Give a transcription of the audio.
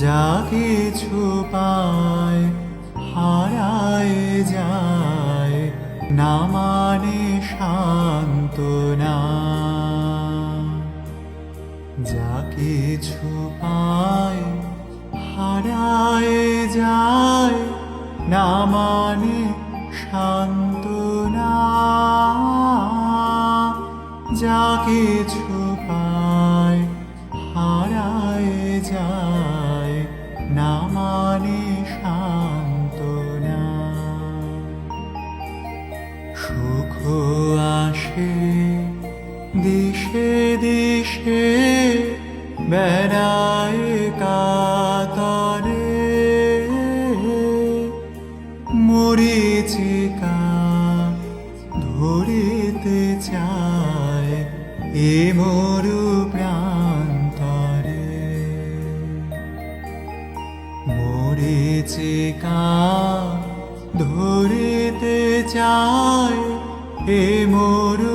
যা কিছু পায় হারায় যায়, না মানে সান্ত্বনা। যা কিছু পায় হারায় যায়, না মানে সান্ত্বনা। যা কিছু পায় হারায় যায়, না মানে সান্ত্বনা। সুখ আসে দিশে দিশে, বেড়ায় কাতরে। মরীচিকা ধরিতে চায় এ মরু প্রান্তরে। মরীচিকা ধরিতে চায় এ মরু